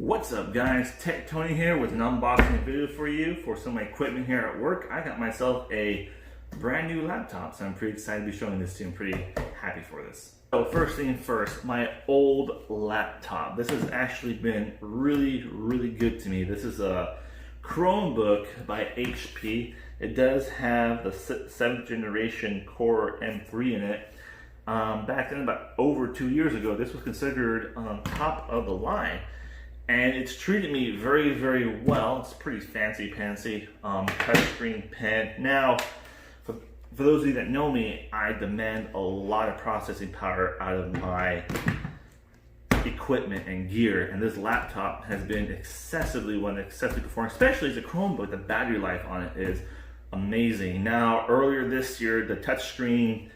What's up guys, Tech Tony here with an unboxing video for you for some of my equipment here at work. I got myself a brand new laptop, so I'm pretty excited to be showing this to you. I'm pretty happy for this. So first thing first, my old laptop. This has actually been really good to me. This is a Chromebook by HP. It does have the 7th generation Core M3 in it. Back then, about over 2 years ago, this was considered top of the line. And it's treated me very well. It's pretty fancy touchscreen pen. Now, for those of you that know me, I demand a lot of processing power out of my equipment and gear. And this laptop has been excessively performing, especially as a Chromebook. The battery life on it is amazing. Now, earlier this year, the touchscreen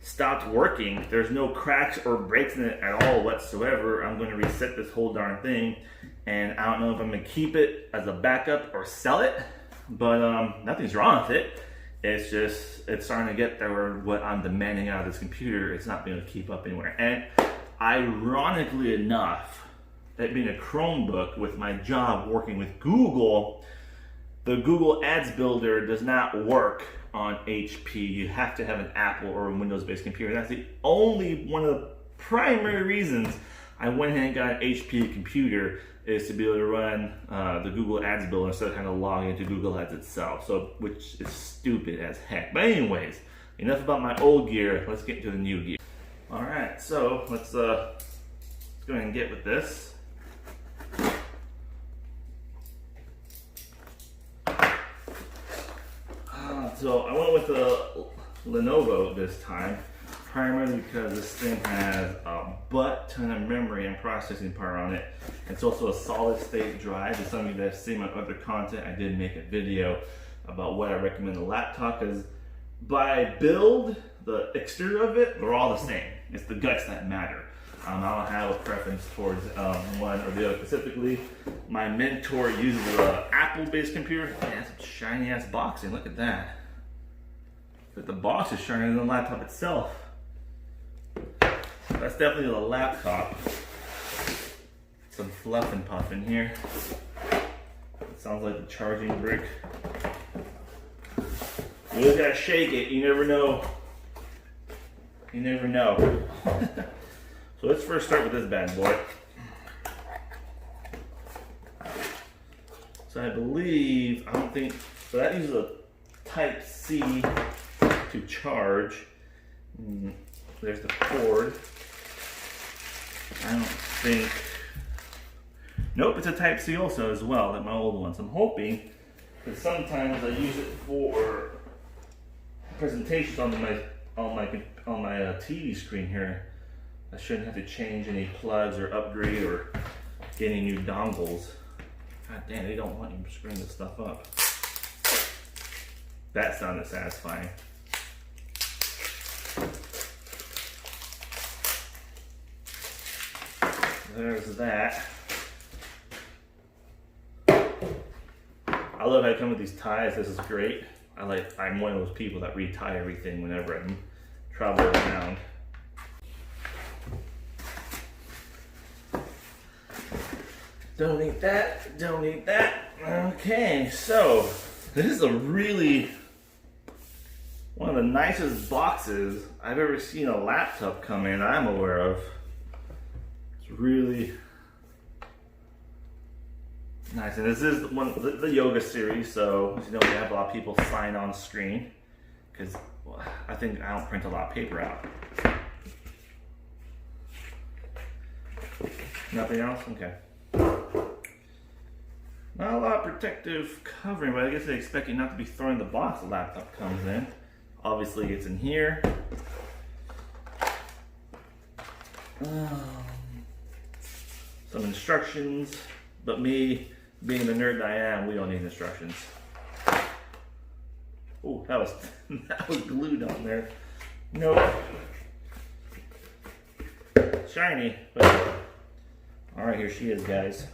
stopped working. There's no cracks or breaks in it at all whatsoever. I'm going to reset this whole darn thing, and I don't know if I'm going to keep it as a backup or sell it, but nothing's wrong with it. It's just, it's starting to get there where what I'm demanding out of this computer, it's not being able to keep up anywhere. And ironically enough, that being a Chromebook with my job working with Google, the Google Ads Builder does not work on HP. You have to have an Apple or a Windows-based computer. That's the only one of the primary reasons I went ahead and got an HP computer, is to be able to run the Google Ads Builder instead of kind of logging into Google Ads itself. So, which is stupid as heck. But anyways, enough about my old gear. Let's get into the new gear. All right, so let's go ahead and get with this. So I went with the Lenovo this time, primarily because this thing has a butt ton of memory and processing power on it. It's also a solid state drive. As some of you that have seen my other content, I did make a video about what I recommend the laptop, because by build, the exterior of it, they're all the same. It's the guts that matter. I don't have a preference towards one or the other specifically. My mentor uses an Apple-based computer. Man, that's a shiny-ass box, and look at that. But the box is shinier than the laptop itself. That's definitely the laptop. Some fluff and puff in here. It sounds like the charging brick. You just gotta shake it, you never know. You never know. So let's first start with this bad boy. So I believe, so that uses a Type-C to charge. There's the cord. I don't think, nope, it's a Type-C also as well, like my old ones. I'm hoping, because sometimes I use it for presentations on my TV screen here. I shouldn't have to change any plugs or upgrade or get any new dongles. God damn, they don't want you screwing this stuff up. That sounded satisfying. There's that. I love how I come with these ties. This is great. I'm one of those people that retie everything whenever I'm traveling around. Don't eat that, don't eat that. Okay, so this is one of the nicest boxes I've ever seen a laptop come in, I'm aware of. It's really nice. And this is the yoga series, so as you know, we have a lot of people sign on screen, because I think I don't print a lot of paper out. Nothing else? Okay. Not a lot of protective covering, but I guess they expect you not to be throwing the box the laptop comes in. Obviously, it's in here. Some instructions, but me being the nerd I am, we don't need instructions. Oh, that was glued on there. Nope. Shiny. All right, here she is, guys.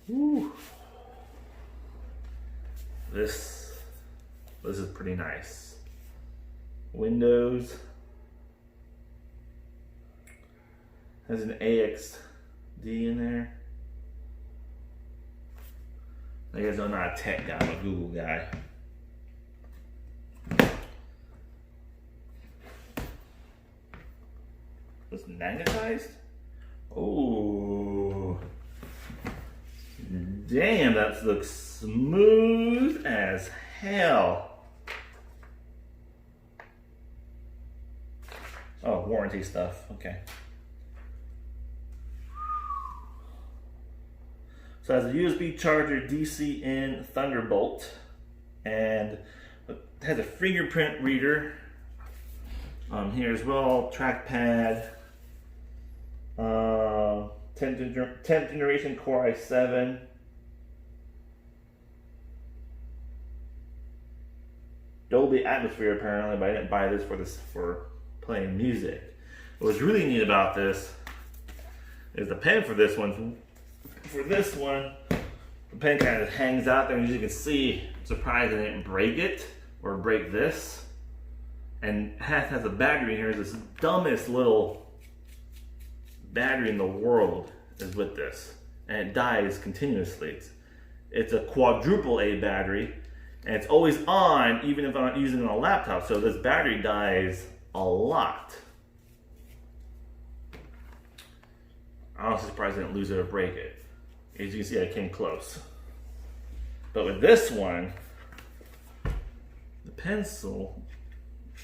Woo. This is pretty nice. Windows has an AX D in there. I guess I'm not a tech guy, I'm a Google guy. It's magnetized? Oh, damn, that looks smooth as hell. Oh, warranty stuff, okay. So it has a USB charger, DC in, Thunderbolt, and it has a fingerprint reader here as well, trackpad, 10th generation Core i7. Dolby Atmosphere apparently, but I didn't buy this for playing music. What's really neat about this is the pen for this one. The pen kind of hangs out there, and as you can see, I'm surprised I didn't break it or break this. And has a battery in here. This dumbest little battery in the world is with this, and it dies continuously. It's a quadruple A battery, and it's always on even if I'm not using it on a laptop, so this battery dies a lot. I'm also surprised I didn't lose it or break it. As you can see, I came close. But with this one, the pencil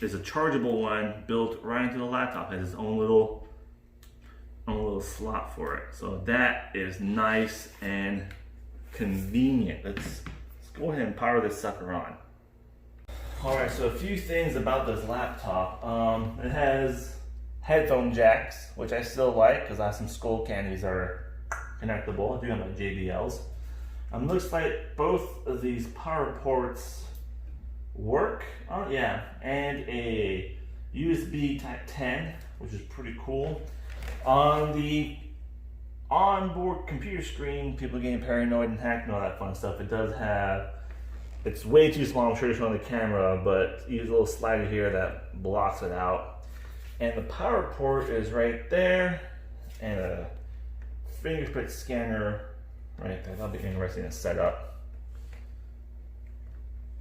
is a chargeable one built right into the laptop. It has its own little slot for it. So that is nice and convenient. Let's go ahead and power this sucker on. All right, so a few things about this laptop. It has headphone jacks, which I still like because I have some Skull Candies that are connectable. I do have my JBLs. Looks like both of these power ports work. Oh yeah, and a USB Type 10, which is pretty cool. On the onboard computer screen, people getting paranoid and hacked and all that fun stuff. It does have, it's way too small, I'm sure it's on the camera, but use a little slider here that blocks it out. And the power port is right there, and a fingerprint scanner right there. That'll be interesting to set up.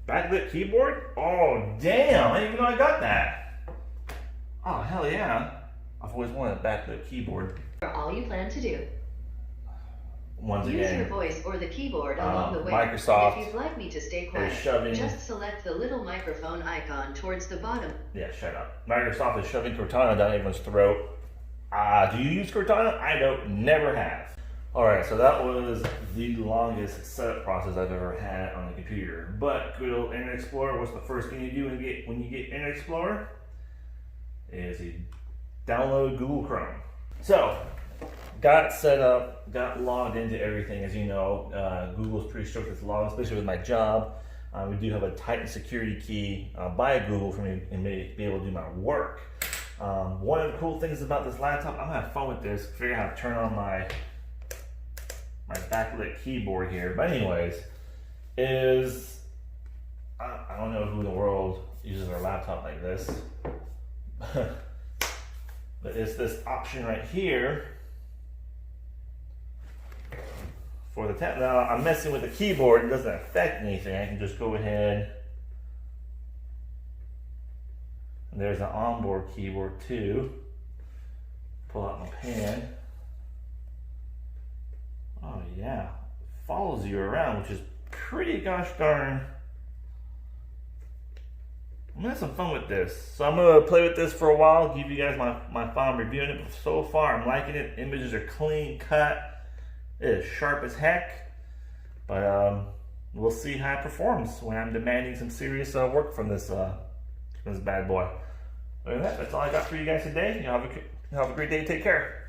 Backlit keyboard? Oh damn, I didn't even know I got that. Oh hell yeah. I've always wanted a backlit keyboard. For all you plan to do. Once Use again, your voice or the keyboard along the way. Microsoft If you'd like me to stay quiet, just select the little microphone icon towards the bottom. Yeah, shut up. Microsoft is shoving Cortana down everyone's throat. Do you use Cortana? I don't, never have. Alright, so that was the longest setup process I've ever had on a computer. But good old Internet Explorer, what's the first thing you do when you get Internet Explorer? Is you download Google Chrome. So, got set up, got logged into everything. As you know, Google's pretty strict with logs, especially with my job. We do have a tight security key by Google for me to be able to do my work. One of the cool things about this laptop, I'm gonna have fun with this, figure out how to turn on my backlit keyboard here. But anyways, is I don't know who in the world uses their laptop like this. But it's this option right here for the tab. Now I'm messing with the keyboard, it doesn't affect anything. I can just go ahead, and there's an onboard keyboard too. Pull out my pen. Oh yeah, follows you around, which is pretty gosh darn. I'm gonna have some fun with this. So I'm gonna play with this for a while, give you guys my final reviewing it. But so far, I'm liking it. Images are clean cut. It is sharp as heck. But we'll see how it performs when I'm demanding some serious work from this bad boy. Other than that, that's all I got for you guys today. You have a great day. Take care.